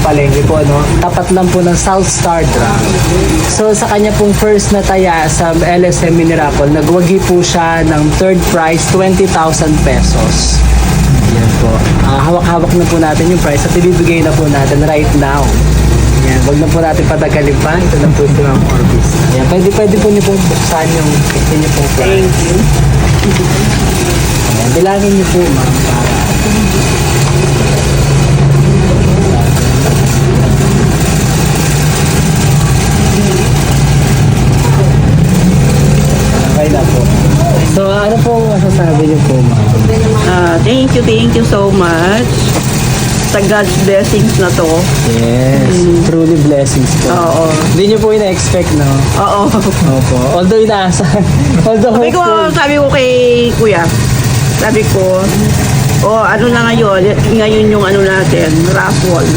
palengke po, no? Tapat lang po ng South Star Drug. So sa kanya pong first na taya sa LSM Minirapol, nagwagi po siya ng third prize, 20,000 pesos. Yan po. Hawak-hawak na po natin yung prize at ibibigay na po natin right now. Yan, wag na po natin patagalin pa. Ito na po ito ng Orbis. Yan, pwede po niyo pong buksan yung inyo pong prize. Thank you. Yan, bilangin niyo po, ma'am, para okay na po. So, ano po masasabi niyo po, ma'am? Thank you so much. Sa God's blessings na to. Yes, truly blessings po. Oo. Hindi niyo po ina-expect, no? Oo. Opo. Although inaasahan. Although Sabi ko kay Kuya, sabi ko, ano na ngayon yung ano natin, raffle.